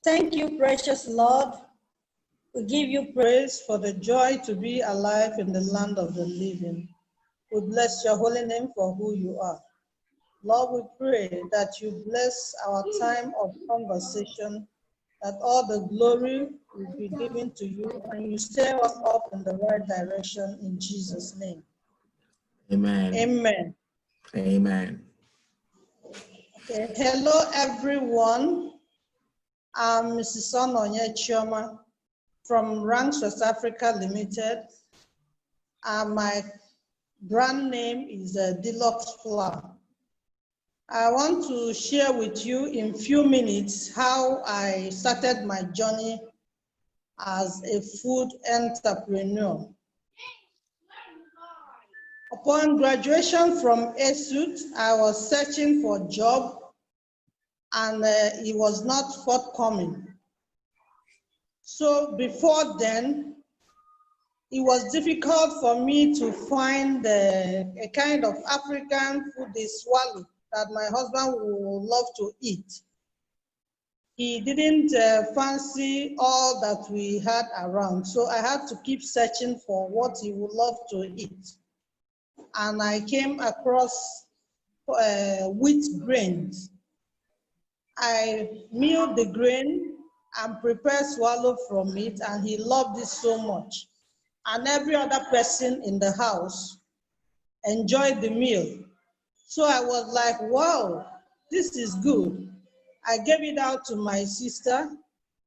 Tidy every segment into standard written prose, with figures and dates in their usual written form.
Thank you, precious Lord. We give you praise for the joy to be alive in the land of the living. We bless your holy name for who you are. Lord, we pray that you bless our time of conversation, that all the glory will be given to you, and you steer us up in the right direction in Jesus' name. Amen. Amen. Amen. Okay. Hello, everyone. I'm Mrs. Ononye Chioma from Ranks West Africa Limited. My brand name is Deluxe Flour. I want to share with you in a few minutes how I started my journey as a food entrepreneur. Upon graduation from ESUT, I was searching for a job and it was not forthcoming. So before then, it was difficult for me to find a kind of African food, the swallow, that my husband would love to eat. He didn't fancy all that we had around, so I had to keep searching for what he would love to eat. And I came across wheat grains. I milled the grain and prepared swallow from it, and he loved it so much. And every other person in the house enjoyed the meal. So I was like, wow, this is good. I gave it out to my sister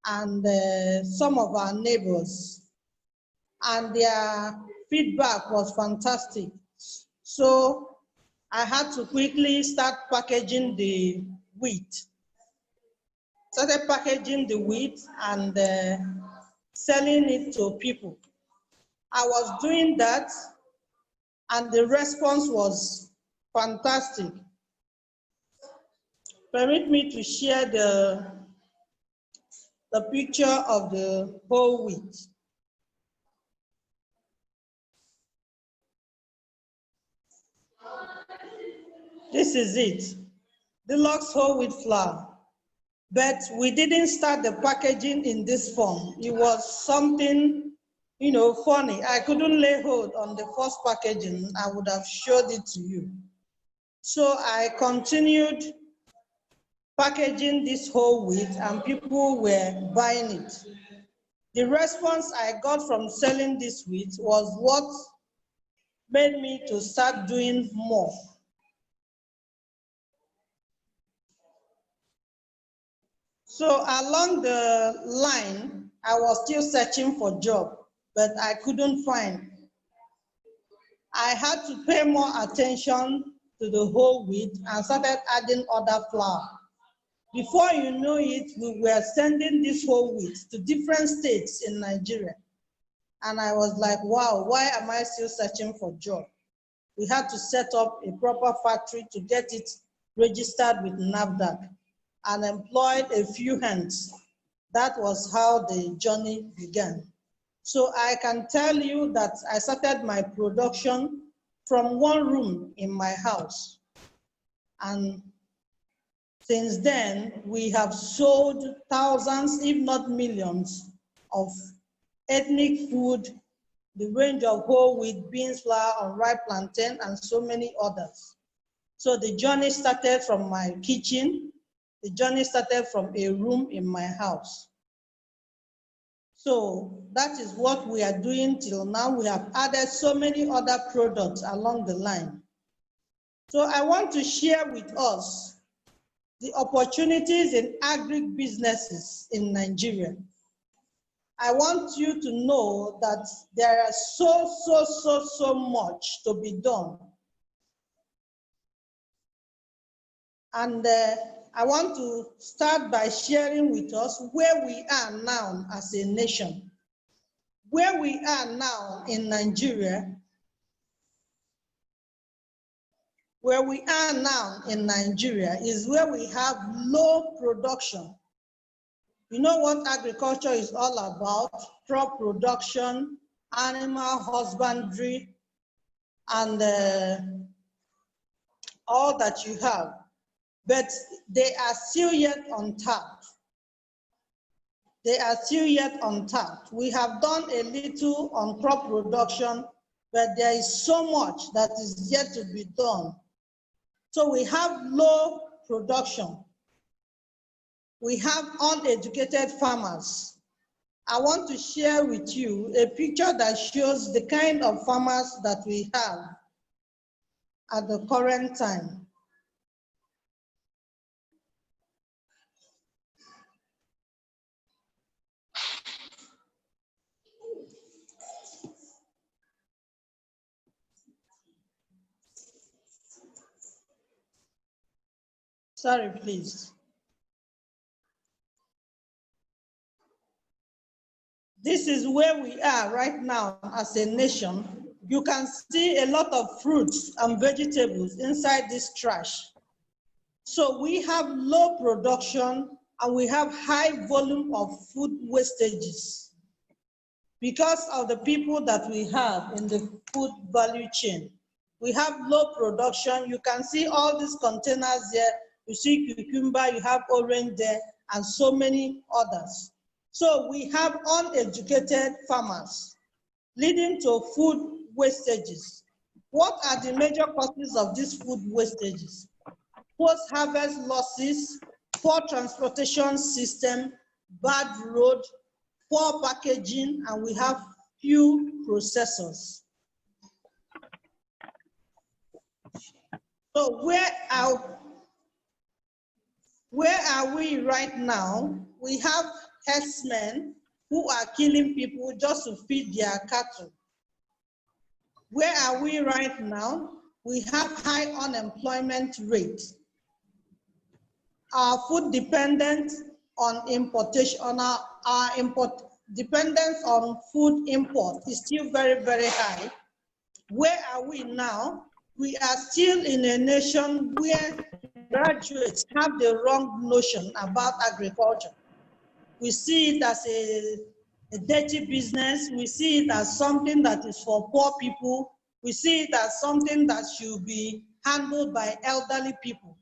and some of our neighbors, and their feedback was fantastic. So I had to quickly start packaging the wheat. Started packaging the wheat and selling it to people. I was doing that, and the response was fantastic. Permit me to share the picture of the whole wheat. This is it, Deluxe whole wheat flour. But we didn't start the packaging in this form. It was something, funny. I couldn't lay hold on the first packaging. I would have showed it to you. So I continued packaging this whole wheat, and people were buying it. The response I got from selling this wheat was what made me to start doing more. So along the line, I was still searching for a job, but I couldn't find. I had to pay more attention to the whole wheat and started adding other flour. Before you know it, we were sending this whole wheat to different states in Nigeria. And I was like, wow, why am I still searching for a job? We had to set up a proper factory to get it registered with NAFDAC and employed a few hands. That was how the journey began. So I can tell you that I started my production from one room in my house. And since then, we have sold thousands, if not millions, of ethnic food, the range of whole wheat, beans, flour, unripe plantain, and so many others. So the journey started from my kitchen. The journey started from a room in my house. So that is what we are doing till now. We have added so many other products along the line. So I want to share with us the opportunities in agribusinesses in Nigeria. I want you to know that there is so much to be done. And I want to start by sharing with us where we are now as a nation. Where we are now in Nigeria, is where we have low production. You know what agriculture is all about? Crop production, animal husbandry, and all that you have. But they are still yet untapped. they are still yet untapped. We have done a little on crop production, but there is so much that is yet to be done. So we have low production. We have uneducated farmers. I want to share with you a picture that shows the kind of farmers that we have at the current time. Sorry, please. This is where we are right now as a nation. You can see a lot of fruits and vegetables inside this trash. So we have low production and we have high volume of food wastages because of the people that we have in the food value chain. We have low production. You can see all these containers there. You see cucumber, you have orange there, and so many others. So we have uneducated farmers, leading to food wastages. What are the major causes of these food wastages? Post-harvest losses, poor transportation system, bad road, poor packaging, and we have few processors. So where are we right now? We have herdsmen who are killing people just to feed their cattle. Where are we right now? We have high unemployment rate. Our food dependence on importation, our dependence on food import is still very, very high. Where are we now? We are still in a nation where graduates have the wrong notion about agriculture. We see it as a dirty business. We see it as something that is for poor people. We see it as something that should be handled by elderly people.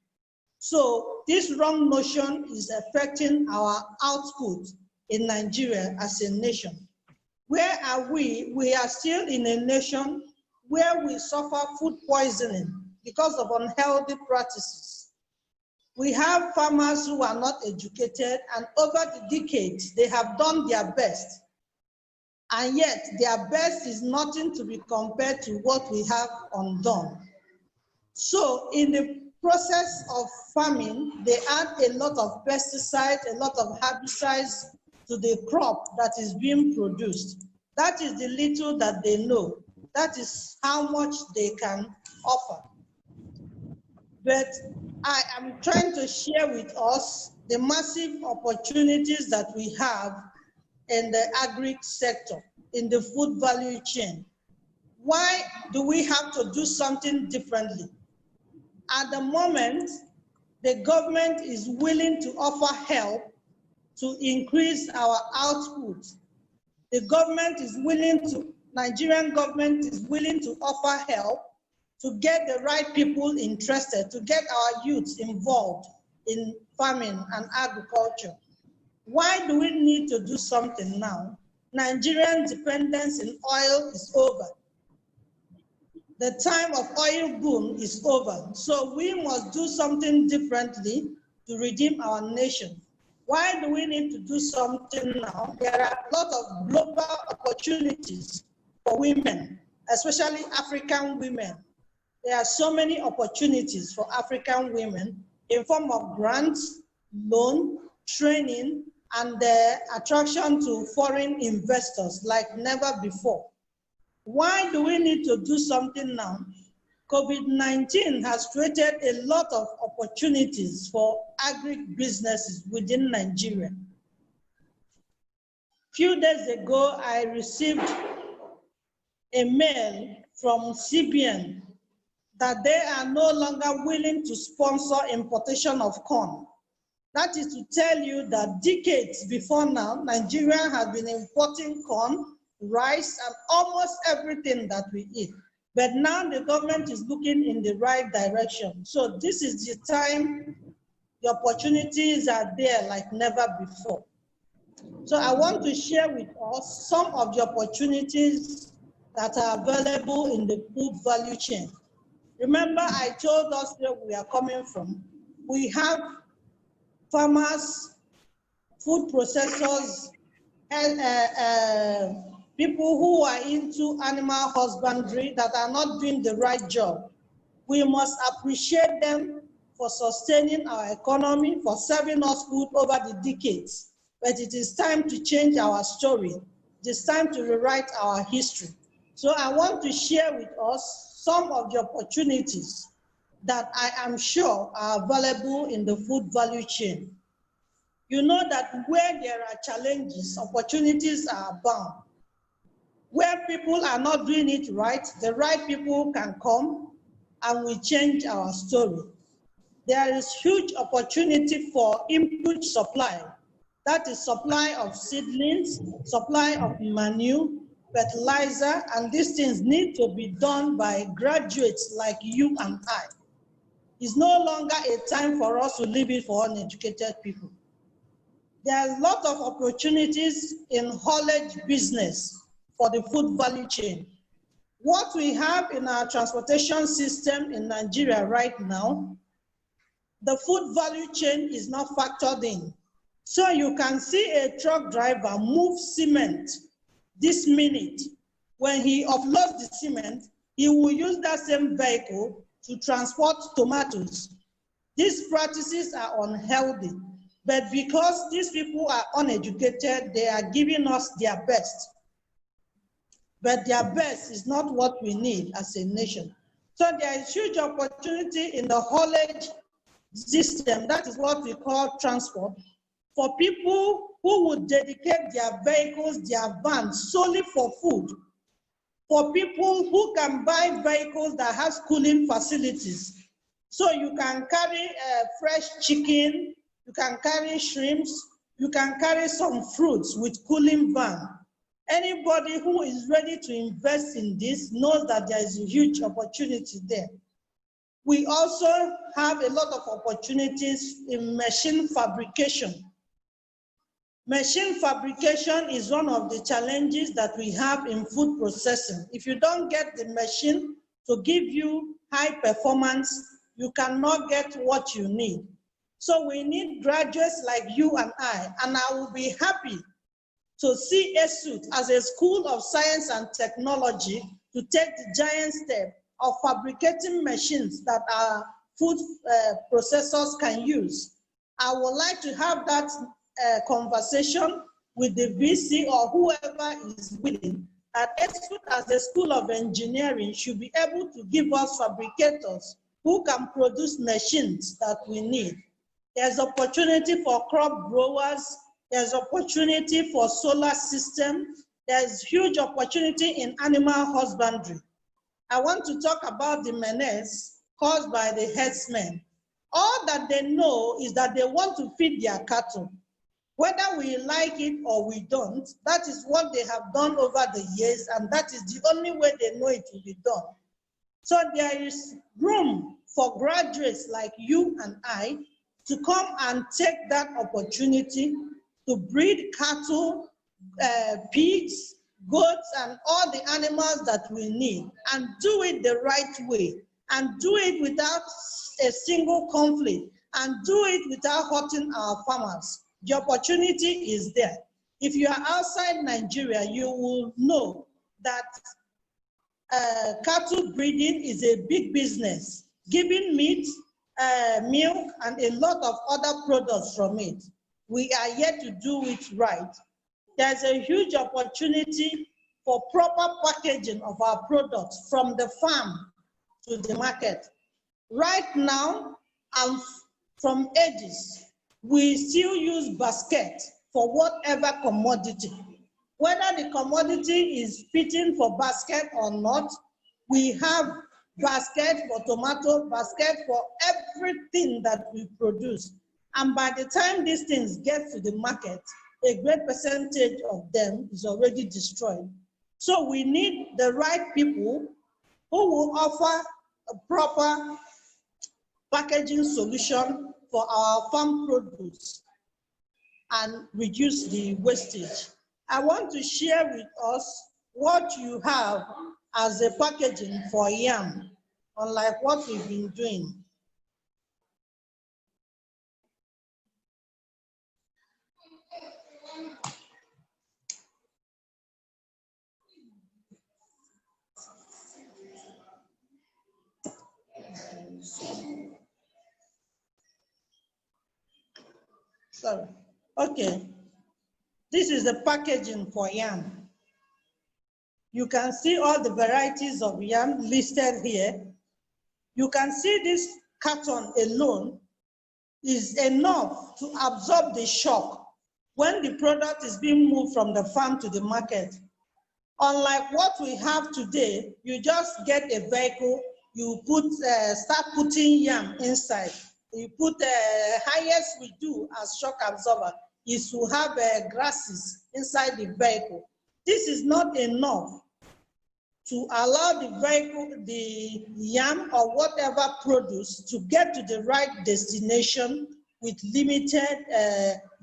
So this wrong notion is affecting our output in Nigeria as a nation. Where are we? We are still in a nation where we suffer food poisoning because of unhealthy practices. We have farmers who are not educated, and over the decades, they have done their best. And yet, their best is nothing to be compared to what we have undone. So in the process of farming, they add a lot of pesticides, a lot of herbicides to the crop that is being produced. That is the little that they know. That is how much they can offer. But I am trying to share with us the massive opportunities that we have in the agri sector, in the food value chain. Why do we have to do something differently? At the moment, the government is willing to offer help to increase our output. The government is willing to, Nigerian government is willing to offer help to get the right people interested, to get our youths involved in farming and agriculture. Why do we need to do something now? Nigerian dependence in oil is over. The time of oil boom is over. So we must do something differently to redeem our nation. Why do we need to do something now? There are a lot of global opportunities for women, especially African women. There are so many opportunities for African women in form of grants, loan, training, and the attraction to foreign investors like never before. Why do we need to do something now? COVID-19 has created a lot of opportunities for agribusinesses within Nigeria. A few days ago, I received a mail from CBN that they are no longer willing to sponsor importation of corn. That is to tell you that decades before now, Nigeria has been importing corn, rice, and almost everything that we eat. But now the government is looking in the right direction. So this is the time, the opportunities are there like never before. So I want to share with us some of the opportunities that are available in the food value chain. Remember, I told us where we are coming from. We have farmers, food processors, and people who are into animal husbandry that are not doing the right job. We must appreciate them for sustaining our economy, for serving us food over the decades. But it is time to change our story. It is time to rewrite our history. So I want to share with us some of the opportunities that I am sure are available in the food value chain. You know that where there are challenges, opportunities are abound. Where people are not doing it right, the right people can come and we change our story. There is huge opportunity for input supply. That is supply of seedlings, supply of manure, fertilizer, and these things need to be done by graduates like you and I. It's no longer a time for us to leave it for uneducated people. There are a lot of opportunities in haulage business for the food value chain. What we have in our transportation system in Nigeria right now, the food value chain is not factored in. So you can see a truck driver move cement this minute. When he offloads the cement, he will use that same vehicle to transport tomatoes. These practices are unhealthy, but because these people are uneducated, they are giving us their best. But their best is not what we need as a nation. So there is huge opportunity in the haulage system, that is what we call transport, for people who would dedicate their vehicles, their vans solely for food, for people who can buy vehicles that has cooling facilities. So you can carry fresh chicken, you can carry shrimps, you can carry some fruits with cooling van. Anybody who is ready to invest in this knows that there is a huge opportunity there. We also have a lot of opportunities in machine fabrication. Machine fabrication is one of the challenges that we have in food processing. If you don't get the machine to give you high performance, you cannot get what you need. So we need graduates like you and I will be happy to see ESUT as a school of science and technology to take the giant step of fabricating machines that our food processors can use. I would like to have that conversation with the VC or whoever is willing, that ESUT as a school of engineering should be able to give us fabricators who can produce machines that we need. There's opportunity for crop growers, there's opportunity for solar systems, there's huge opportunity in animal husbandry. I want to talk about the menace caused by the herdsmen. All that they know is that they want to feed their cattle. Whether we like it or we don't, that is what they have done over the years, and that is the only way they know it will be done. So there is room for graduates like you and I to come and take that opportunity to breed cattle, pigs, goats, and all the animals that we need, and do it the right way, and do it without a single conflict, and do it without hurting our farmers. The opportunity is there. If you are outside Nigeria, you will know that cattle breeding is a big business, giving meat, milk, and a lot of other products from it. We are yet to do it right. There's a huge opportunity for proper packaging of our products from the farm to the market. Right now, and from ages, we still use basket for whatever commodity. Whether the commodity is fitting for basket or not, we have basket for tomato, basket for everything that we produce. And by the time these things get to the market, a great percentage of them is already destroyed. So we need the right people who will offer a proper packaging solution for our farm produce. and reduce the wastage. I want to share with us what you have as a packaging for yam, unlike what we've been doing. Sorry. Okay. This is the packaging for yam. You can see all the varieties of yam listed here. You can see this carton alone is enough to absorb the shock when the product is being moved from the farm to the market. Unlike what we have today, you just get a vehicle, you start putting yam inside. You put highest we do as shock absorber is to have grasses inside the vehicle. This is not enough to allow the vehicle, the yam or whatever produce to get to the right destination with limited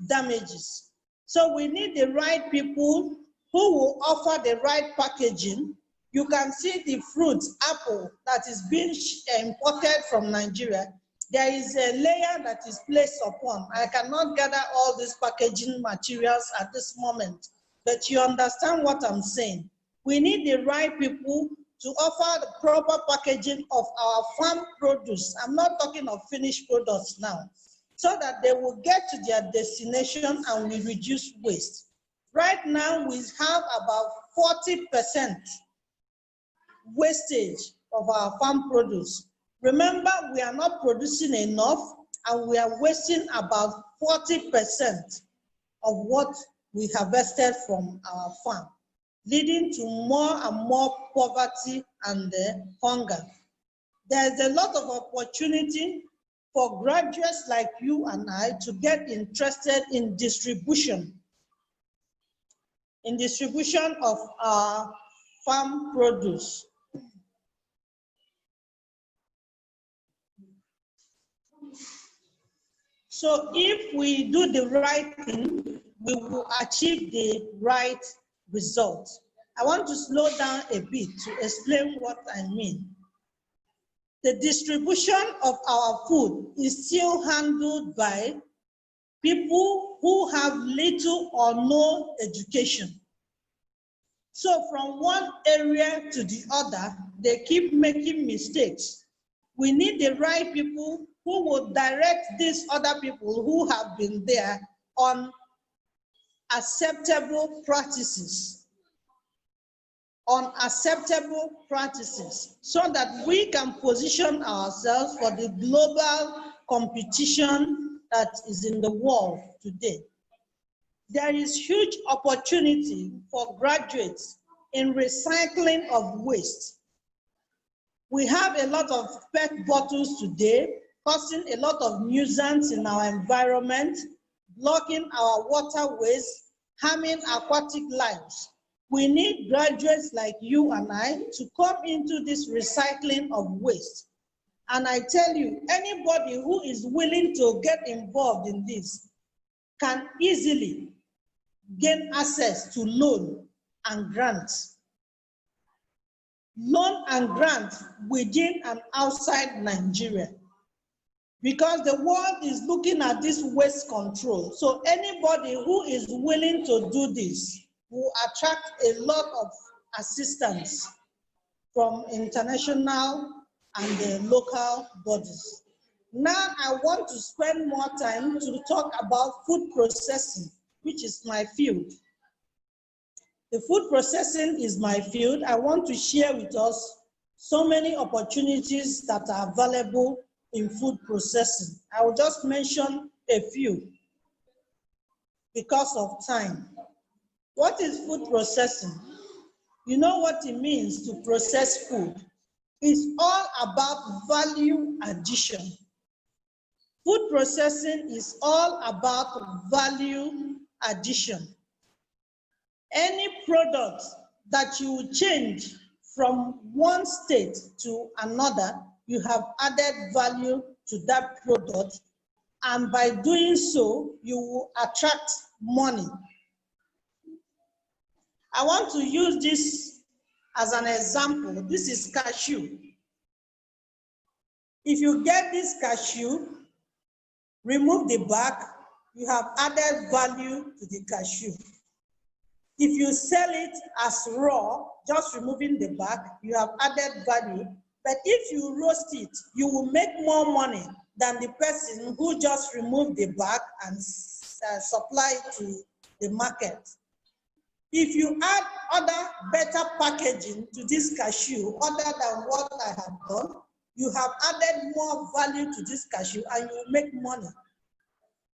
damages. So we need the right people who will offer the right packaging. You can see the fruit, apple, that is being imported from Nigeria. There is a layer that is placed upon. I cannot gather all these packaging materials at this moment, but you understand what I'm saying. We need the right people to offer the proper packaging of our farm produce. I'm not talking of finished products now, so that they will get to their destination and we reduce waste. Right now, we have about 40% wastage of our farm produce. Remember, we are not producing enough and we are wasting about 40% of what we harvested from our farm, leading to more and more poverty and hunger. There's a lot of opportunity for graduates like you and I to get interested in distribution of our farm produce. So if we do the right thing, we will achieve the right result. I want to slow down a bit to explain what I mean. The distribution of our food is still handled by people who have little or no education. So from one area to the other, they keep making mistakes. We need the right people who will direct these other people who have been there on acceptable practices, so that we can position ourselves for the global competition that is in the world today. There is huge opportunity for graduates in recycling of waste. We have a lot of PET bottles today, causing a lot of nuisance in our environment, blocking our waterways, harming aquatic lives. We need graduates like you and I to come into this recycling of waste. And I tell you, anybody who is willing to get involved in this can easily gain access to loan and grants. Loan and grants within and outside Nigeria. Because the world is looking at this waste control. So anybody who is willing to do this will attract a lot of assistance from international and the local bodies. Now I want to spend more time to talk about food processing, which is my field. The food processing is my field. I want to share with us so many opportunities that are available in food processing. I will just mention a few because of time. What is food processing? You know what it means to process food. It's all about value addition. Food processing is all about value addition. Any product that you change from one state to another, you have added value to that product and by doing so, you will attract money. I want to use this as an example. This is cashew. If you get this cashew, remove the back, you have added value to the cashew. If you sell it as raw, just removing the back, you have added value. But if you roast it, you will make more money than the person who just removed the back and supply it to the market. If you add other better packaging to this cashew, other than what I have done, you have added more value to this cashew and you will make money.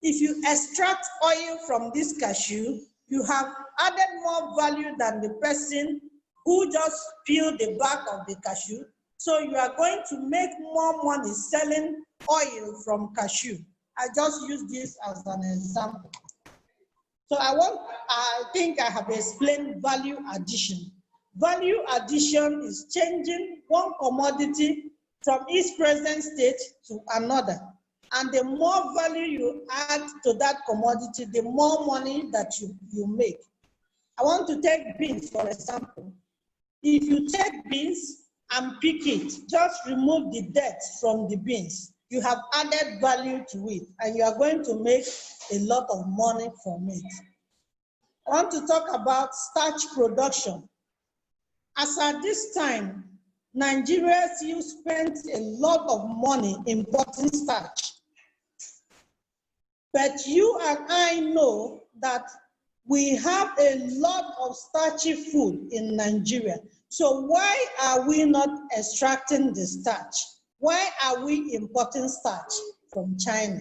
If you extract oil from this cashew, you have added more value than the person who just peeled the back of the cashew. So you are going to make more money selling oil from cashew. I just use this as an example. So I think I have explained value addition. Value addition is changing one commodity from its present state to another. And the more value you add to that commodity, the more money that you make. I want to take beans, for example. If you take beans and pick it, just remove the dirt from the beans. You have added value to it, and you are going to make a lot of money from it. I want to talk about starch production. As at this time, Nigeria still spends a lot of money importing starch. But you and I know that we have a lot of starchy food in Nigeria. So why are we not extracting the starch? Why are we importing starch from China?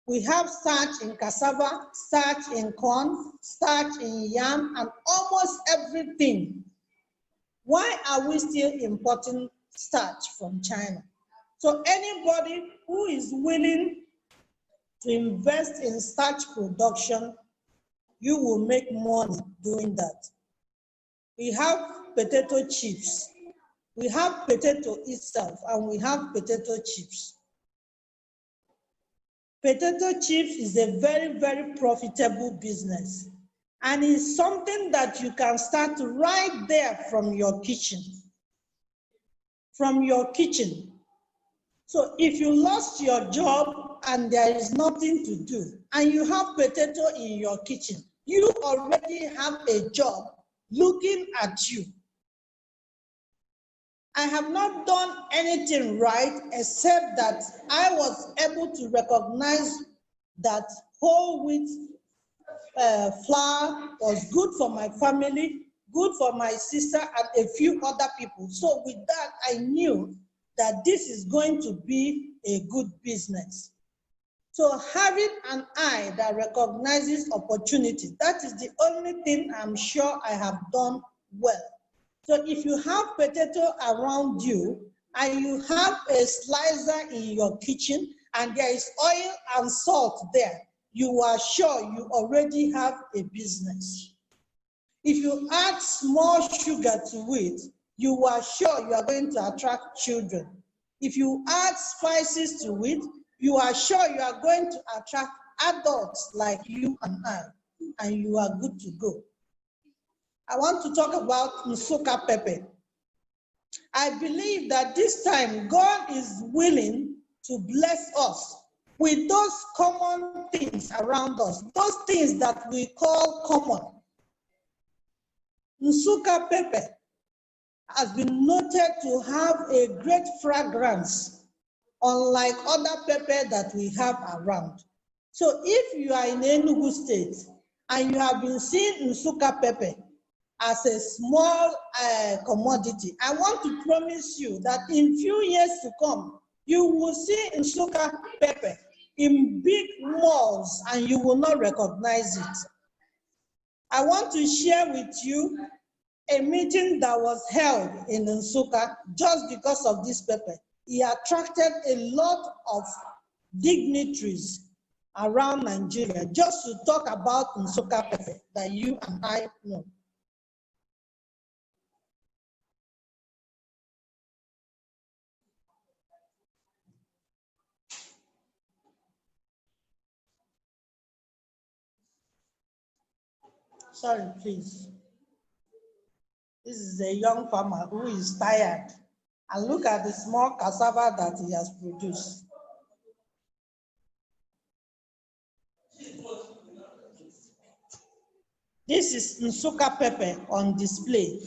We have starch in cassava, starch in corn, starch in yam, and almost everything. Why are we still importing starch from China? So anybody who is willing to invest in starch production, you will make money doing that. We have potato chips. We have potato itself, and we have potato chips. Potato chips is a very, very profitable business, and it's something that you can start right there from your kitchen. From your kitchen. So if you lost your job and there is nothing to do, and you have potato in your kitchen, you already have a job looking at you. I have not done anything right except that I was able to recognize that whole wheat flour was good for my family, good for my sister and a few other people. So with that, I knew that this is going to be a good business. So having an eye that recognizes opportunity, that is the only thing I'm sure I have done well. So if you have potato around you and you have a slicer in your kitchen and there is oil and salt there, you are sure you already have a business. If you add small sugar to it, you are sure you are going to attract children. If you add spices to it, you are sure you are going to attract adults like you and I, and you are good to go. I want to talk about Nsuka pepper. I believe that this time God is willing to bless us with those common things around us, those things that we call common. Nsuka pepper has been noted to have a great fragrance, unlike other pepper that we have around. So if you are in Enugu State and you have been seeing Nsuka pepper as a small commodity, I want to promise you that in few years to come, you will see Nsuka pepper in big malls and you will not recognize it. I want to share with you a meeting that was held in Nsukka just because of this pepper. It attracted a lot of dignitaries around Nigeria just to talk about Nsukka pepper that you and I know. Sorry, please. This is a young farmer who is tired. And look at the small cassava that he has produced. This is Nsukka pepper on display.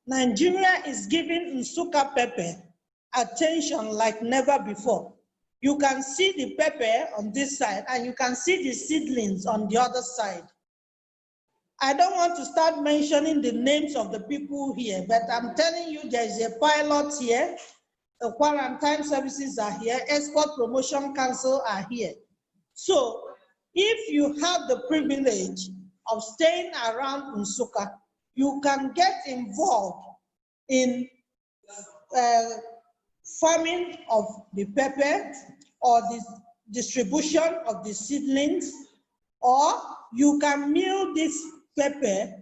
Nigeria is giving Nsukka pepper attention like never before. You can see the pepper on this side and you can see the seedlings on the other side. I don't want to start mentioning the names of the people here, but I'm telling you there is a pilot here, the quarantine services are here, Export Promotion Council are here. So if you have the privilege of staying around Nsukka, you can get involved in farming of the pepper or the distribution of the seedlings, or you can mill this pepper,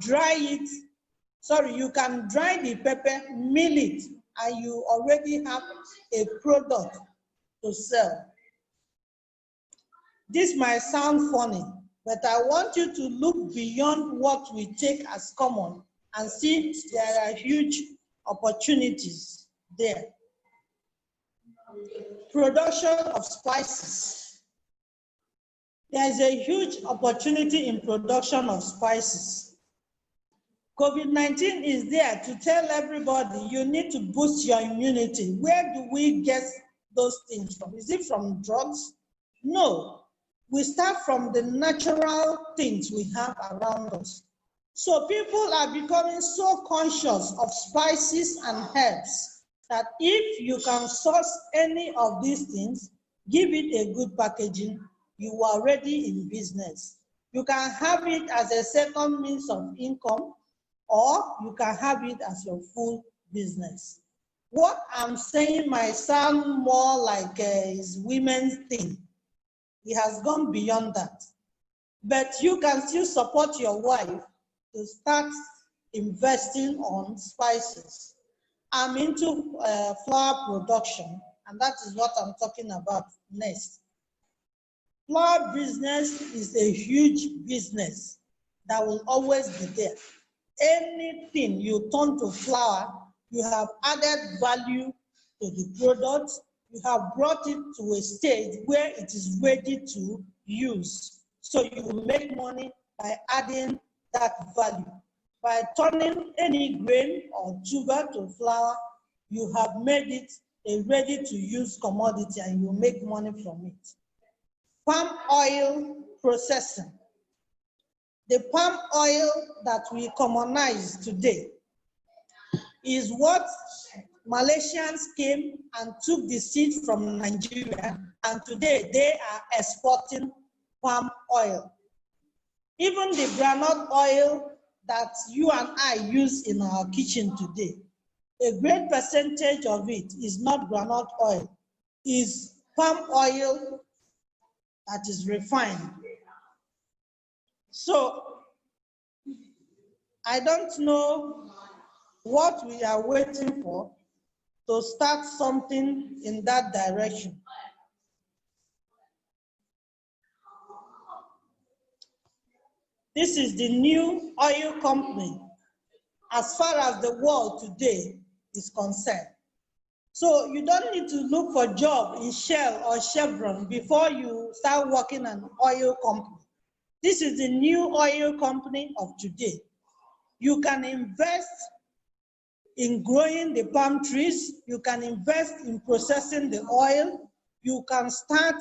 you can dry the pepper, mill it, and you already have a product to sell. This might sound funny, but I want you to look beyond what we take as common and see there are huge opportunities there. Production of spices. There is a huge opportunity in production of spices. COVID-19 is there to tell everybody you need to boost your immunity. Where do we get those things from? Is it from drugs? No. We start from the natural things we have around us. So people are becoming so conscious of spices and herbs that if you can source any of these things, give it a good packaging, you are already in business. You can have it as a second means of income, or you can have it as your full business. What I'm saying might sound more like is women's thing. It has gone beyond that. But you can still support your wife to start investing on spices. I'm into flour production, and that is what I'm talking about next. Flour business is a huge business that will always be there. Anything you turn to flour, you have added value to the product, you have brought it to a stage where it is ready to use. So you will make money by adding that value. By turning any grain or sugar to flour, you have made it a ready-to-use commodity and you make money from it. Palm oil processing. The palm oil that we commonize today is what Malaysians came and took the seed from Nigeria, and today they are exporting palm oil. Even the groundnut oil that you and I use in our kitchen today, a great percentage of it is not groundnut oil, is palm oil that is refined. So I don't know what we are waiting for to start something in that direction. This is the new oil company as far as the world today is concerned. So you don't need to look for a job in Shell or Chevron before you start working in an oil company. This is the new oil company of today. You can invest in growing the palm trees, you can invest in processing the oil, you can start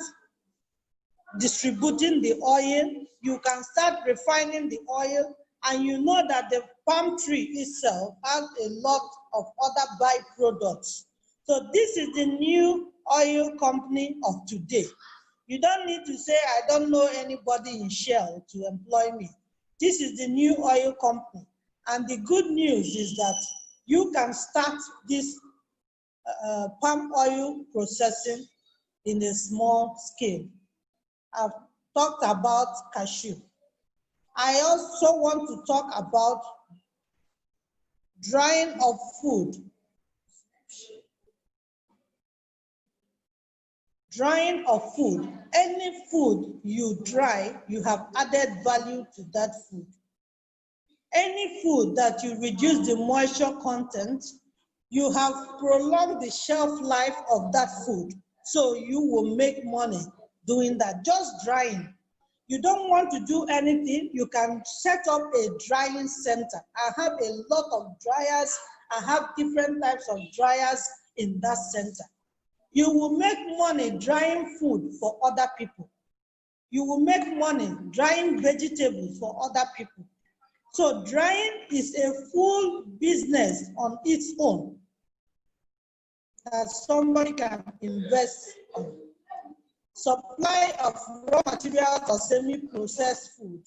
distributing the oil, you can start refining the oil, and you know that the palm tree itself has a lot of other byproducts. So this is the new oil company of today. You don't need to say, I don't know anybody in Shell to employ me. This is the new oil company. And the good news is that you can start this palm oil processing in a small scale. I've talked about cashew. I also want to talk about drying of food. Drying of food. Any food you dry, you have added value to that food. Any food that you reduce the moisture content, you have prolonged the shelf life of that food. So you will make money doing that, just drying. You don't want to do anything, you can set up a drying center. I have a lot of dryers. I have different types of dryers in that center. You will make money drying food for other people. You will make money drying vegetables for other people. So drying is a full business on its own that somebody can invest on. Supply of raw materials or semi-processed food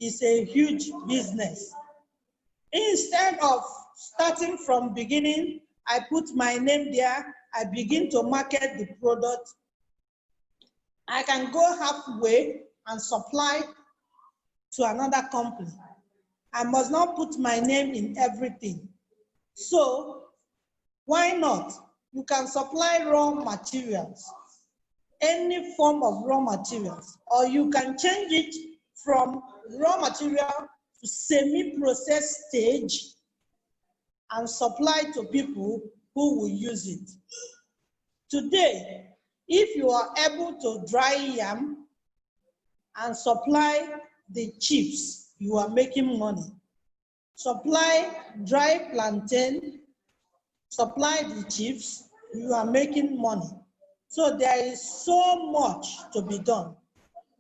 is a huge business. Instead of starting from beginning, I put my name there, I begin to market the product, I can go halfway and supply to another company. I must not put my name in everything. So why not? You can supply raw materials, any form of raw materials, or you can change it from raw material to semi-processed stage and supply to people who will use it. Today, if you are able to dry yam and supply the chips, you are making money. Supply dry plantain, supply the chips, you are making money. So there is so much to be done.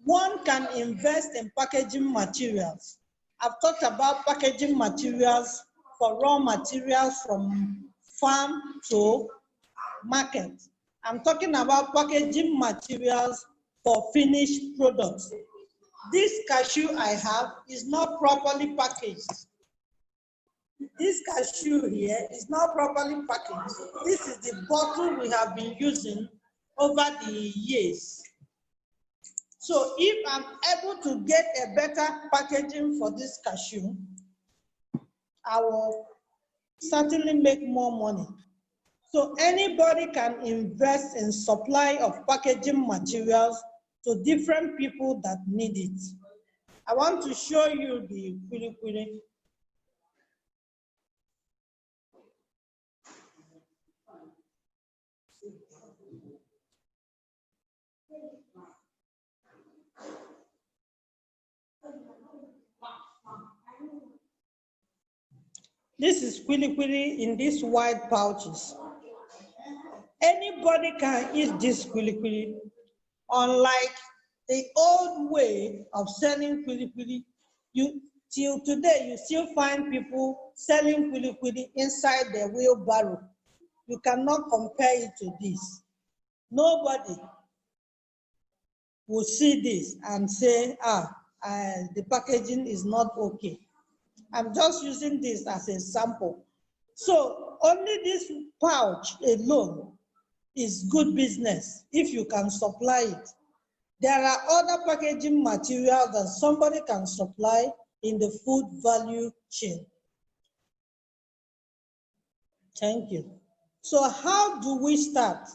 One can invest in packaging materials. I've talked about packaging materials for raw materials from farm to market. I'm talking about packaging materials for finished products. This cashew I have is not properly packaged. This cashew here is not properly packaged. This is the bottle we have been using over the years. So if I'm able to get a better packaging for this cashew, I will certainly make more money. So anybody can invest in supply of packaging materials to different people that need it. I want to show you the kwili. This is kwili in these white pouches. Anybody can eat this kwili. Unlike the old way of selling kwili, till today you still find people selling kwili inside their wheelbarrow. You cannot compare it to this. Nobody will see this and say, the packaging is not okay. I'm just using this as a sample. So only this pouch alone is good business if you can supply it. There are other packaging materials that somebody can supply in the food value chain. Thank you. So how do we start?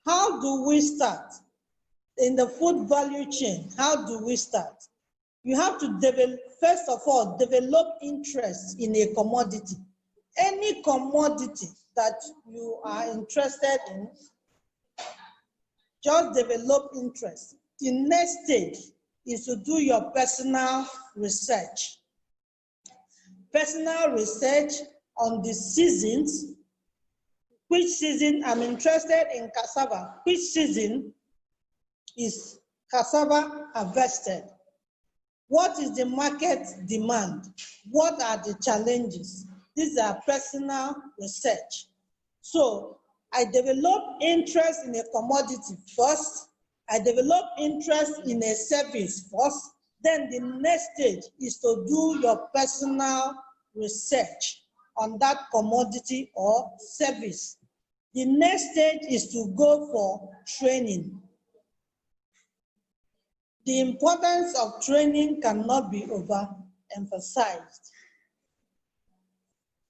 How do we start in the food value chain? How do we start? You have to develop, first of all, develop interest in a commodity. Any commodity that you are interested in, just develop interest. The next stage is to do your personal research. Personal research on the seasons. Which season I'm interested in cassava? Which season is cassava harvested? What is the market demand? What are the challenges? These are personal research. So I develop interest in a commodity first. I develop interest in a service first. Then the next stage is to do your personal research on that commodity or service. The next stage is to go for training. The importance of training cannot be overemphasized.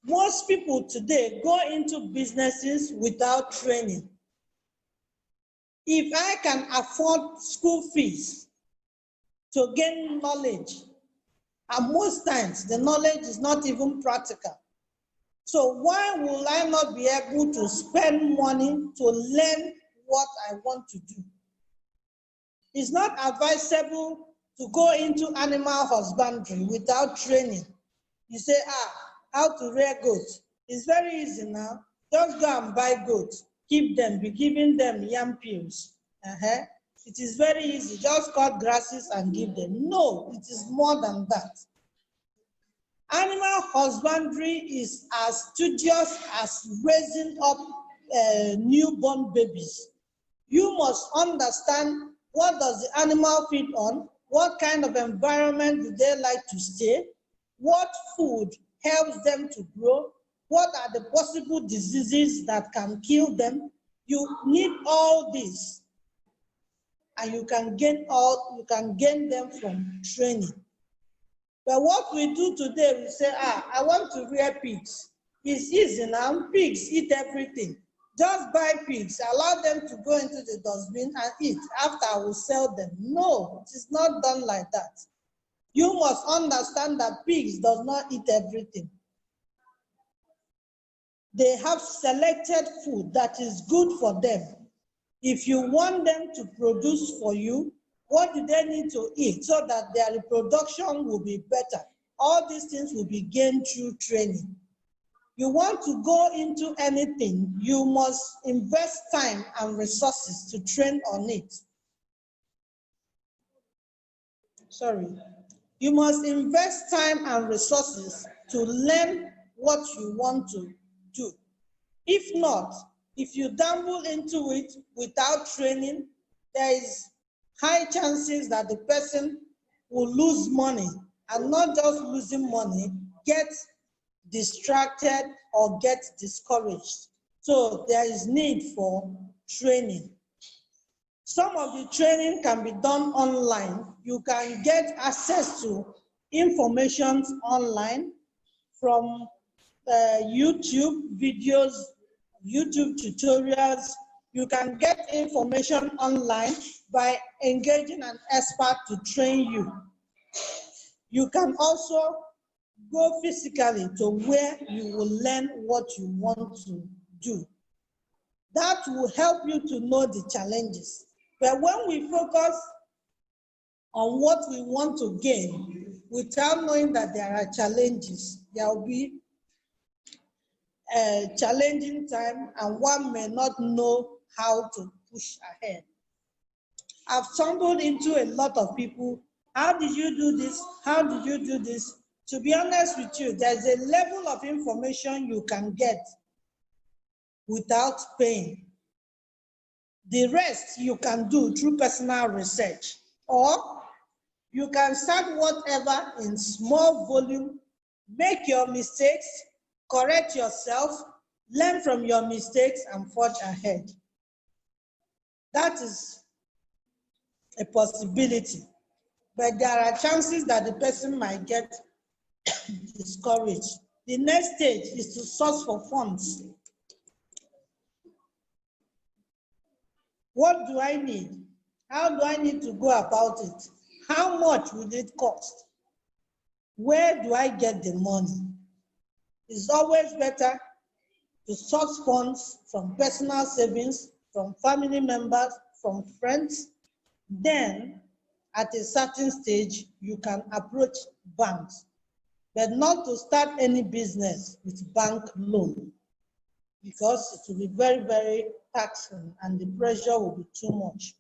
Most people today go into businesses without training. If I can afford school fees to gain knowledge, and most times the knowledge is not even practical, so why will I not be able to spend money to learn what I want to do? It's not advisable to go into animal husbandry without training. You say, how to rear goats. It's very easy now. Just go and buy goats, keep them, be giving them yam pills. It is very easy. Just cut grasses and give them. No, it is more than that. Animal husbandry is as studious as raising up newborn babies. You must understand, what does the animal feed on? What kind of environment do they like to stay? What food helps them to grow? What are the possible diseases that can kill them? You need all this, and you can gain them from training. But what we do today, we say, I want to rear pigs. It's easy now. Pigs eat everything. Just buy pigs, allow them to go into the dustbin and eat. After, I will sell them. No, it is not done like that. You must understand that pigs does not eat everything. They have selected food that is good for them. If you want them to produce for you, what do they need to eat so that their reproduction will be better? All these things will be gained through training. You want to go into anything, you must invest time and resources to train on it. You must invest time and resources to learn what you want to do. If not, if you dabble into it without training, there is high chances that the person will lose money, and not just losing money, get distracted or get discouraged. So there is need for training. Some of the training can be done online. You can get access to information online from YouTube videos, YouTube tutorials. You can get information online by engaging an expert to train you. You can also go physically to where you will learn what you want to do. That will help you to know the challenges. But when we focus on what we want to gain without knowing that there are challenges, there will be a challenging time and one may not know how to push ahead. I've stumbled into a lot of people. How did you do this? How did you do this? To be honest with you, there's a level of information you can get without paying. The rest you can do through personal research, or you can start whatever in small volume, make your mistakes, correct yourself, learn from your mistakes, and forge ahead. That is a possibility, but there are chances that the person might get discouraged. The next stage is to source for funds. What do I need? How do I need to go about it? How much would it cost? Where do I get the money? It's always better to source funds from personal savings, from family members, from friends. Then, at a certain stage, you can approach banks, but not to start any business with bank loan, because it will be very, very taxing and the pressure will be too much.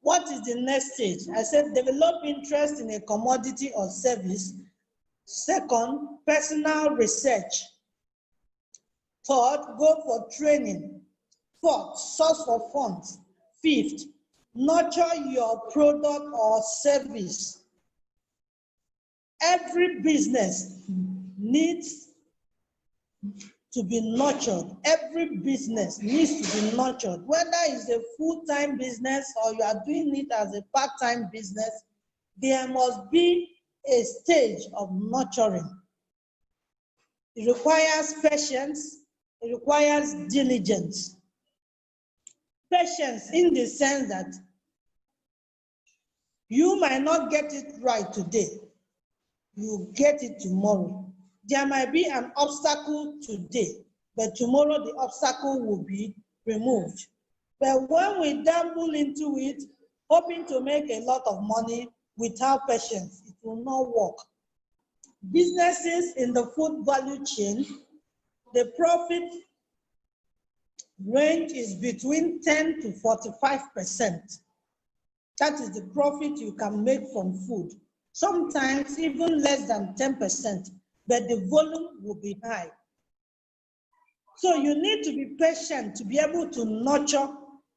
What is the next stage? I said develop interest in a commodity or service. Second, personal research. Third, go for training. Fourth, source for funds. Fifth, nurture your product or service. Every business needs to be nurtured. Every business needs to be nurtured. Whether it's a full-time business or you are doing it as a part-time business, there must be a stage of nurturing. It requires patience. It requires diligence. Patience in the sense that you might not get it right today. You get it tomorrow. There might be an obstacle today, but tomorrow the obstacle will be removed. But when we dabble into it, hoping to make a lot of money without patience, it will not work. Businesses in the food value chain, the profit range is between 10 to 45%. That is the profit you can make from food. Sometimes even less than 10%, but the volume will be high. So you need to be patient to be able to nurture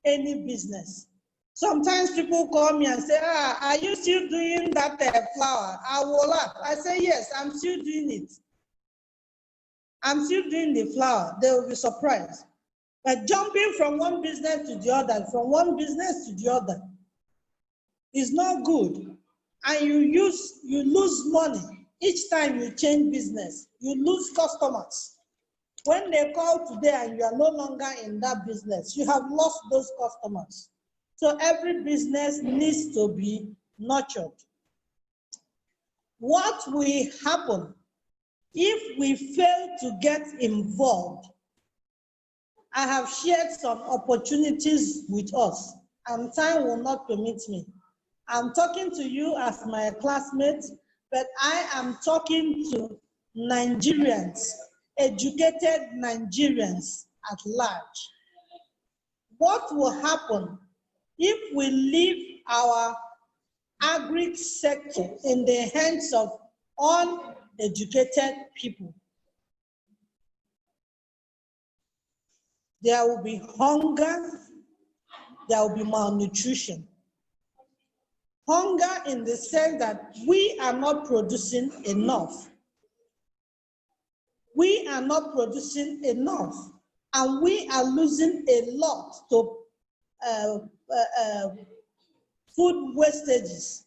any business. Sometimes people call me and say, are you still doing that flour? I will laugh. I say, yes, I'm still doing it. I'm still doing the flour. They will be surprised. But jumping from one business to the other, from one business to the other, is not good. And you lose money. Each time you change business, you lose customers. When they call today and you are no longer in that business, you have lost those customers. So every business needs to be nurtured. What will happen if we fail to get involved? I have shared some opportunities with us, and time will not permit me. I'm talking to you as my classmates, but I am talking to Nigerians, educated Nigerians at large. What will happen if we leave our agri sector in the hands of uneducated people? There will be hunger, there will be malnutrition. Hunger in the sense that we are not producing enough. We are not producing enough, and we are losing a lot to food wastages.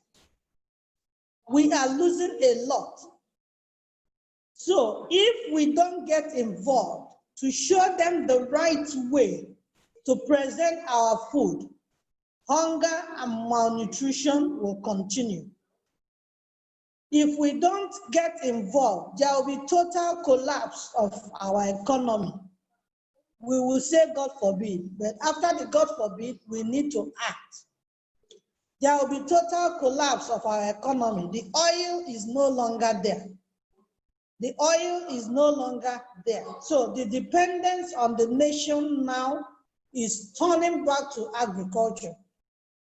We are losing a lot. So if we don't get involved to show them the right way to present our food, hunger and malnutrition will continue. If we don't get involved, there will be total collapse of our economy. We will say God forbid, but after the God forbid, we need to act. There will be total collapse of our economy. The oil is no longer there. The oil is no longer there. So the dependence on the nation now is turning back to agriculture.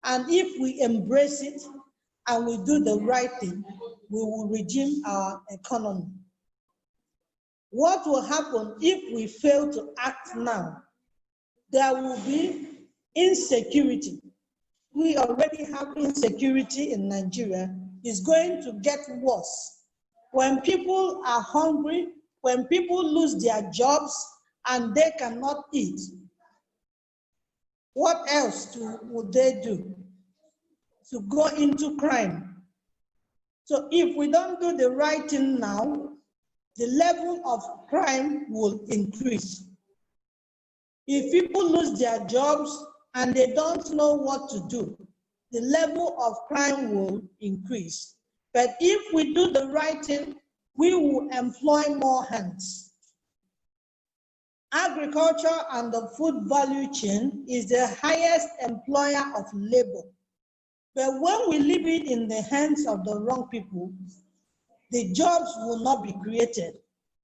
And if we embrace it and we do the right thing, we will redeem our economy. What will happen if we fail to act now? There will be insecurity. We already have insecurity in Nigeria. It's going to get worse. When people are hungry, when people lose their jobs and they cannot eat, what else would they do? To go into crime. So if we don't do the right thing now, the level of crime will increase. If people lose their jobs and they don't know what to do, the level of crime will increase. But if we do the right thing, we will employ more hands. Agriculture and the food value chain is the highest employer of labor. But when we leave it in the hands of the wrong people, the jobs will not be created.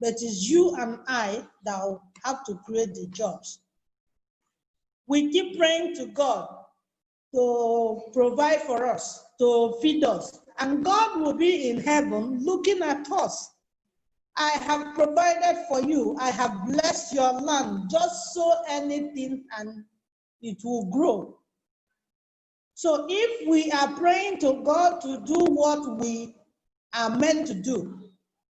But it's you and I that will have to create the jobs. We keep praying to God to provide for us, to feed us. And God will be in heaven looking at us. I have provided for you. I have blessed your land. Just sow anything and it will grow. So if we are praying to God to do what we are meant to do,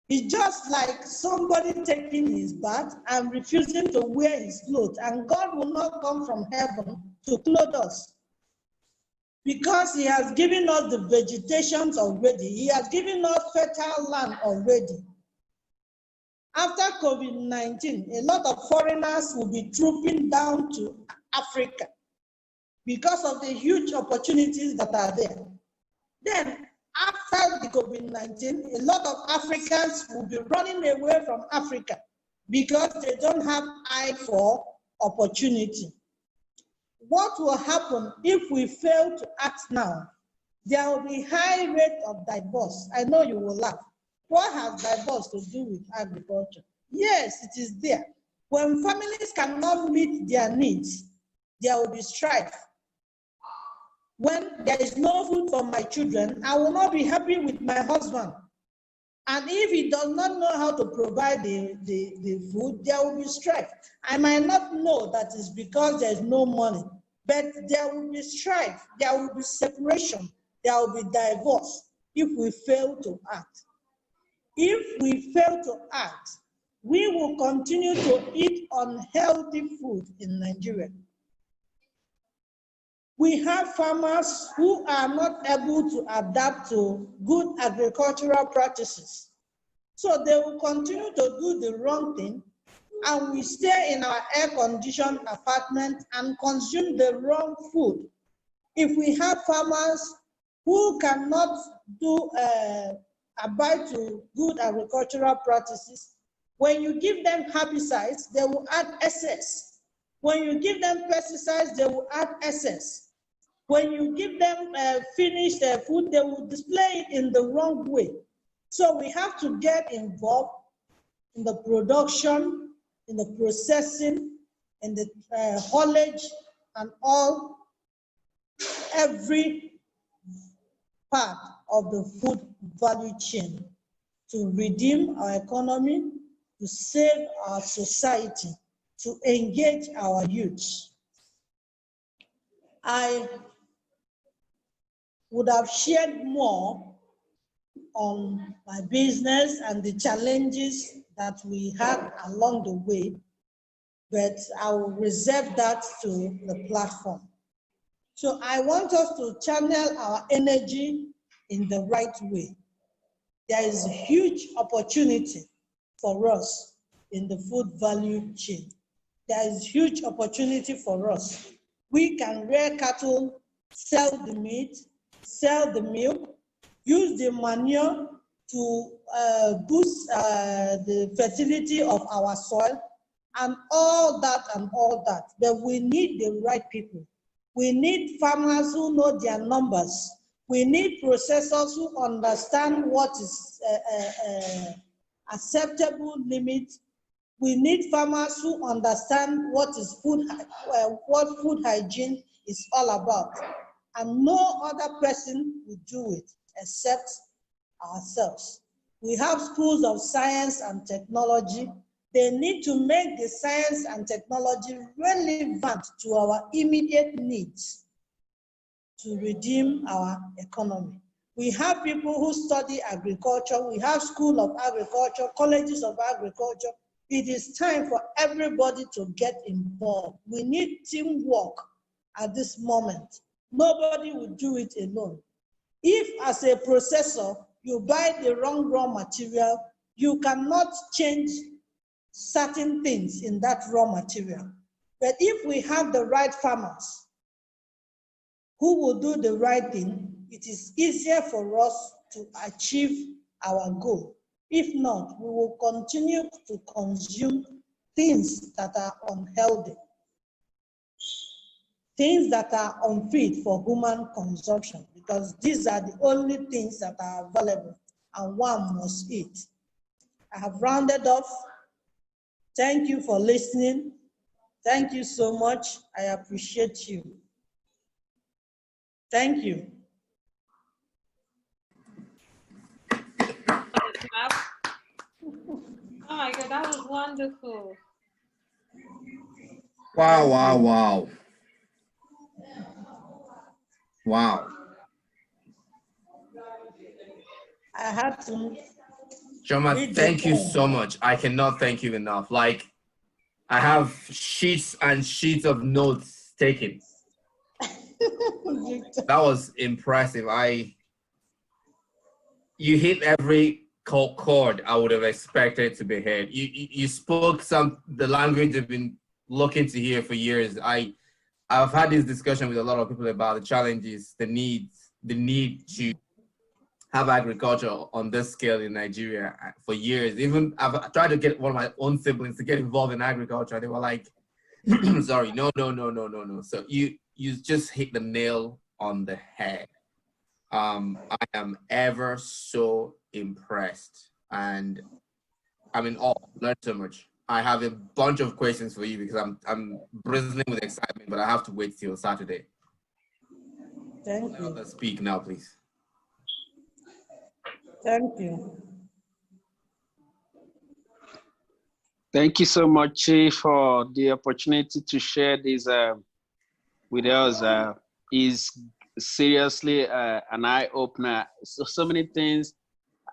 it's just like somebody taking his bath and refusing to wear his clothes, and God will not come from heaven to clothe us because he has given us the vegetations already. He has given us fertile land already. After COVID-19, a lot of foreigners will be trooping down to Africa. because of the huge opportunities that are there. Then, after the COVID-19, a lot of Africans will be running away from Africa because they don't have eye for opportunity. What will happen if we fail to act now? There will be high rate of divorce. I know you will laugh. What has divorce to do with agriculture? Yes, it is there. When families cannot meet their needs, there will be strife. When there is no food for my children, I will not be happy with my husband. And if he does not know how to provide the food, there will be strife. I might not know that it's because there's no money, but there will be strife, there will be separation, there will be divorce if we fail to act. If we fail to act, we will continue to eat unhealthy food in Nigeria. We have farmers who are not able to adapt to good agricultural practices. So they will continue to do the wrong thing, and we stay in our air-conditioned apartment and consume the wrong food. If we have farmers who cannot abide to good agricultural practices, when you give them herbicides, they will add excess. When you give them pesticides, they will add excess. When you give them finished food, they will display it in the wrong way. So we have to get involved in the production, in the processing, in the haulage, and every part of the food value chain to redeem our economy, to save our society, to engage our youth. I would have shared more on my business and the challenges that we had along the way, but I will reserve that to the platform. So I want us to channel our energy in the right way. There is a huge opportunity for us in the food value chain. There is huge opportunity for us. We can rear cattle, sell the meat, sell the milk, use the manure to boost the fertility of our soil, and all that and all that. But we need the right people. We need farmers who know their numbers. We need processors who understand what is acceptable limit. We need farmers who understand what is what food hygiene is all about. And no other person will do it except ourselves. We have schools of science and technology. They need to make the science and technology relevant to our immediate needs to redeem our economy. We have people who study agriculture. We have schools of agriculture, colleges of agriculture. It is time for everybody to get involved. We need teamwork at this moment. Nobody will do it alone. If as a processor, you buy the wrong raw material, you cannot change certain things in that raw material. But if we have the right farmers who will do the right thing, it is easier for us to achieve our goal. If not, we will continue to consume things that are unhealthy, things that are unfit for human consumption, because these are the only things that are available and one must eat. I have rounded off. Thank you for listening. Thank you so much. I appreciate you. Thank you. Oh my God, that was wonderful. Wow, wow, wow. Wow. I had to. Chioma, thank you so much. I cannot thank you enough. Like, I have sheets and sheets of notes taken. That was impressive. You hit every chord I would have expected to be hit. You spoke the language I've been looking to hear for years. I've had this discussion with a lot of people about the challenges, the need to have agriculture on this scale in Nigeria for years. Even I've tried to get one of my own siblings to get involved in agriculture. They were like, sorry, no. So you just hit the nail on the head. I am ever so impressed, and I mean, learned so much. I have a bunch of questions for you because I'm bristling with excitement, but I have to wait till Saturday. Thank you. Speak now, please. Thank you. Thank you so much, Chief, for the opportunity to share this with us. Is seriously an eye-opener. So many things.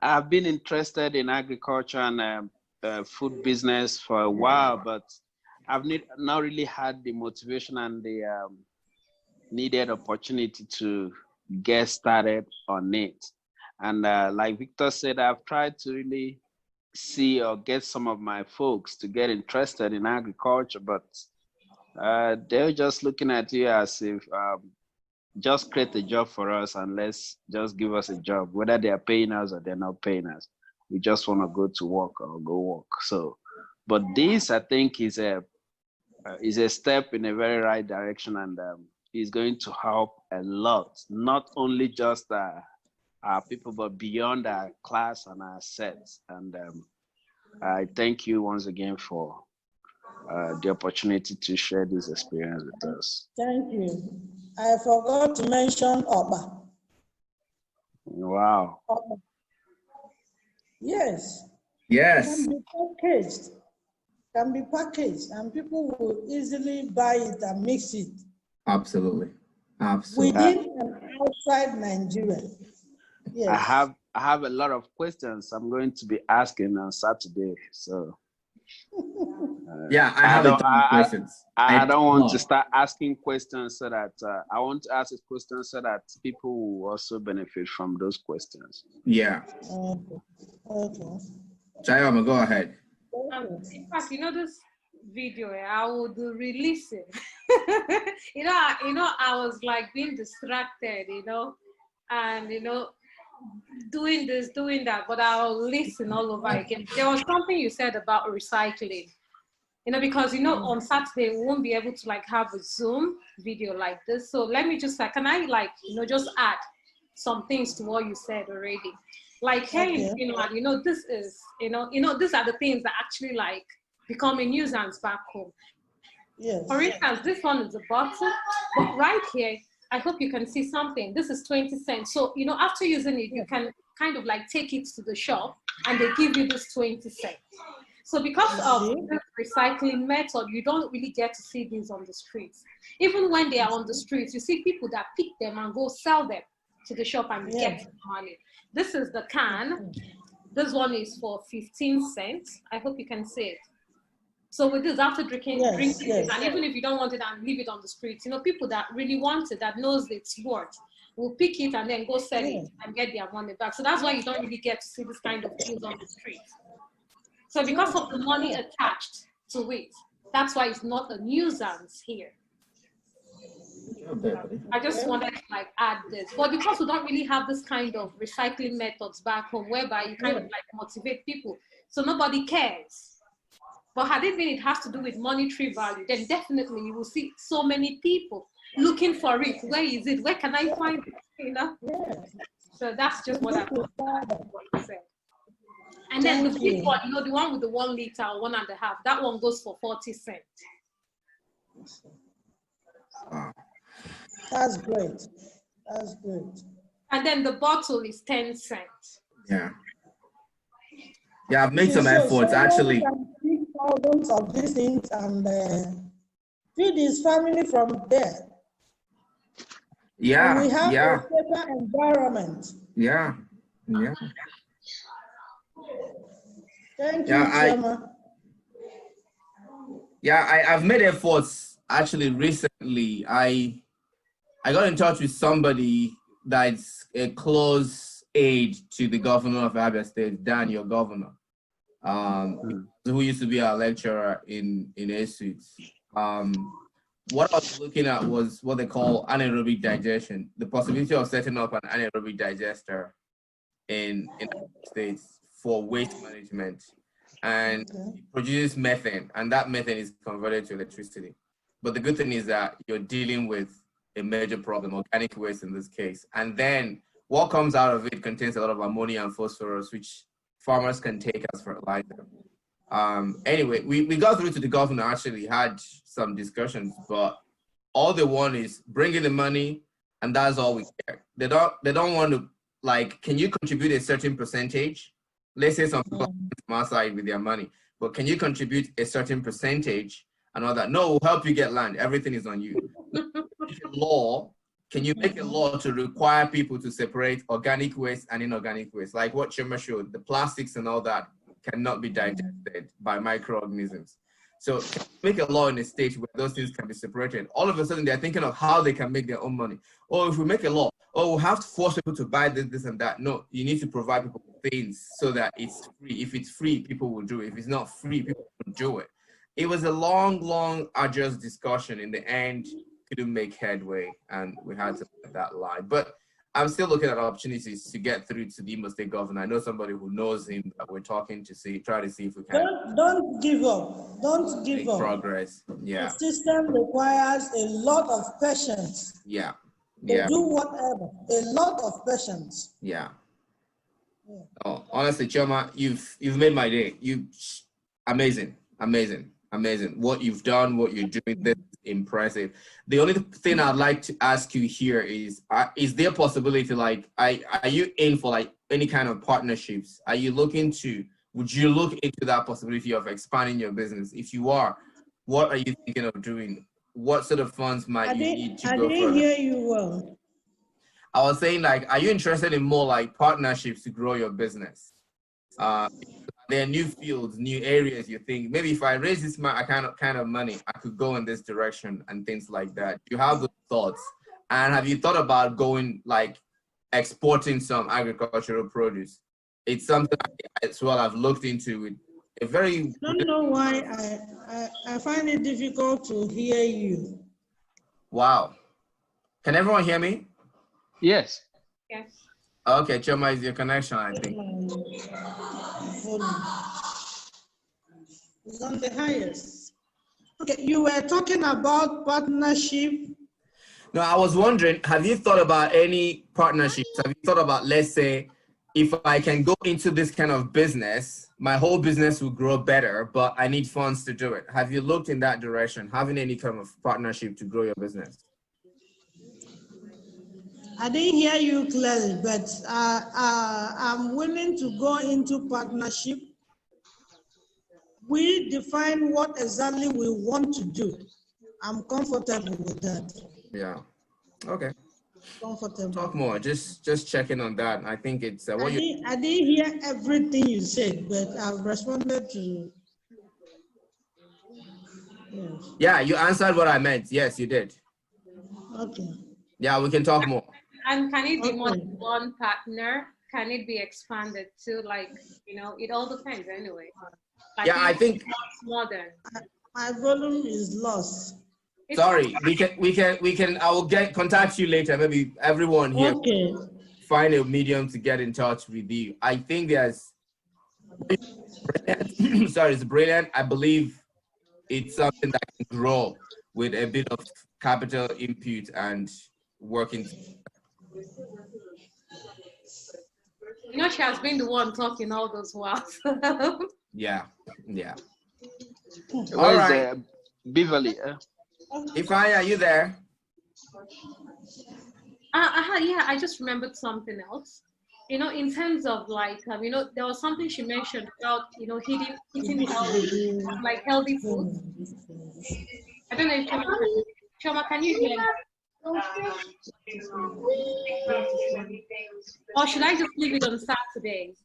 I've been interested in agriculture and food business for a while, but I've not really had the motivation and the needed opportunity to get started on it. And like Victor said, I've tried to really see or get some of my folks to get interested in agriculture, but they're just looking at you as if just create a job for us and let's just give us a job, whether they are paying us or they're not paying us. We just want to go to work or go work. So, but this I think is a step in a very right direction, and is going to help a lot, not only just our people, but beyond our class and our sets. And I thank you once again for the opportunity to share this experience with us. Thank you. I forgot to mention Oba. Wow. Oba. Yes. Yes. Can be packaged, and people will easily buy it and mix it. Absolutely. Absolutely. Within and outside Nigeria. Yes. I have a lot of questions I'm going to be asking on Saturday. So yeah, I have a ton of questions. I don't want to start asking questions so that I want to ask a question so that people will also benefit from those questions. Yeah. Okay. Chioma, go ahead. In fact, this video, I would release it. I was like being distracted, and doing this, doing that, but I'll listen all over again. There was something you said about recycling, because on Saturday we won't be able to have a Zoom video like this. So let me just can I just add some things to what you said already. Like here in Finland, this is these are the things that actually become a nuisance back home. Yes. For instance, this one is a bottle, but right here, I hope you can see something. This is 20 cents. So, after using it, you can kind of take it to the shop and they give you this 20 cents. So because of this recycling method, you don't really get to see these on the streets. Even when they are on the streets, you see people that pick them and go sell them to the shop and get money. This is the can. This one is for 15 cents. I hope you can see it. So with this, after drinking it, and even if you don't want it and leave it on the streets, people that really want it, that knows its worth, will pick it and then go sell it and get their money back. So that's why you don't really get to see this kind of things on the streets. So because of the money attached to it, that's why it's not a nuisance here. I just wanted to add this, but because we don't really have this kind of recycling methods back home, whereby you kind of motivate people, so nobody cares. But had it been it has to do with monetary value, then definitely you will see so many people looking for it. Where is it? Where can I find it? So that's just what I thought what you said. And then the big one, the one with the 1 liter or 1.5, that one goes for 40 cents. Wow. That's great. That's great. And then the bottle is 10 cents. Yeah. Yeah, I've made some efforts actually. Thousands of these things and feed his family from there. Yeah. And we have a safer environment. Yeah. Thank you, Chioma. I've made efforts actually recently. I got in touch with somebody that's a close aide to the governor of Abia State, Dan, your governor, who used to be our lecturer in ESUIT. what I was looking at was what they call anaerobic digestion, the possibility of setting up an anaerobic digester in the States for waste management. And it produces methane, and that methane is converted to electricity. But the good thing is that you're dealing with a major problem, organic waste in this case. And then what comes out of it contains a lot of ammonia and phosphorus, which farmers can take as fertilizer. Anyway, we got through to the governor, actually had some discussions, but all they want is bring in the money, and that's all we care. They don't want to, like, can you contribute a certain percentage? Let's say some people from our side with their money, but can you contribute a certain percentage and all that? No, we'll help you get land. Everything is on you. Law, can you make a law to require people to separate organic waste and inorganic waste? Like what Chioma showed, the plastics and all that cannot be digested by microorganisms. So make a law in a state where those things can be separated. All of a sudden, they're thinking of how they can make their own money. Or if we make a law, oh, we'll have to force people to buy this, this, and that. No, you need to provide people with things so that it's free. If it's free, people will do it. If it's not free, people will do it. It was a long, arduous discussion. In the end, couldn't make headway, and we had to let that lie. But I'm still looking at opportunities to get through to the Imo State governor. I know somebody who knows him that we're talking to try to see if we can. Don't give up. Don't give make up. Progress. Yeah. The system requires a lot of patience. Yeah. They do whatever. A lot of patience. Yeah. Oh, honestly, Chioma, you've made my day. Amazing. What you've done, what you're doing, this is impressive. The only thing I'd like to ask you here is there a possibility, like, are you in for like any kind of partnerships? Would you look into that possibility of expanding your business? If you are, what are you thinking of doing? What sort of funds might you need to go further? I didn't hear you well. I was saying, like, are you interested in more like partnerships to grow your business? There are new fields, new areas you think, maybe if I raise this kind of money, I could go in this direction and things like that. Do you have those thoughts? And have you thought about going, like, exporting some agricultural produce? It's something as well I've looked into with a very... I don't know why I find it difficult to hear you. Wow. Can everyone hear me? Yes. Yes. Okay, Chioma, is your connection, I think. It's on the highest. Okay, you were talking about partnership. No, I was wondering, have you thought about any partnerships? Have you thought about, let's say, if I can go into this kind of business, my whole business will grow better, but I need funds to do it. Have you looked in that direction, having any kind of partnership to grow your business? I didn't hear you clearly, but I'm willing to go into partnership. We define what exactly we want to do. I'm comfortable with that. Yeah. Okay. Comfortable. Talk more. Just checking on that. I think it's I didn't hear everything you said, but I've responded to. Yes. Yeah, you answered what I meant. Yes, you did. Okay. Yeah, we can talk more. And can it be more than one partner? Can it be expanded to, like, it all depends anyway. Yeah, I think more than. My volume is lost. Sorry, we can. I will contact you later. Maybe everyone here. Okay. Find a medium to get in touch with you. I think there's. Sorry, it's brilliant. I believe it's something that can grow with a bit of capital input and working. She has been the one talking all those while. Yeah. All right. Beverly. Ifeanyi, are you there? Yeah, I just remembered something else. In terms of, like, there was something she mentioned about, eating healthy, like healthy food. I don't know if Chioma, can you hear me? Or should I just leave it on Saturday?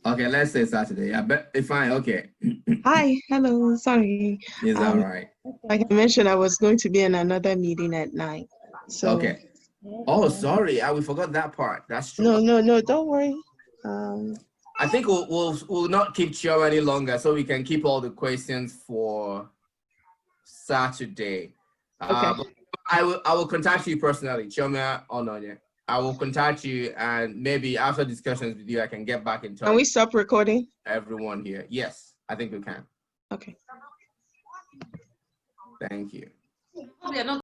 Okay, let's say Saturday. Yeah, but fine. Okay. Hi, hello. Sorry. It's all right. Like I mentioned, I was going to be in another meeting at 9. So. Okay. Oh, sorry. We forgot that part. That's true. No. Don't worry. I think we'll not keep Chioma any longer, so we can keep all the questions for Saturday. Okay. I will contact you personally, Chioma Ononye. I will contact you, and maybe after discussions with you, I can get back in touch. Can we stop recording? Everyone here. Yes, I think we can. Okay. Thank you. We are not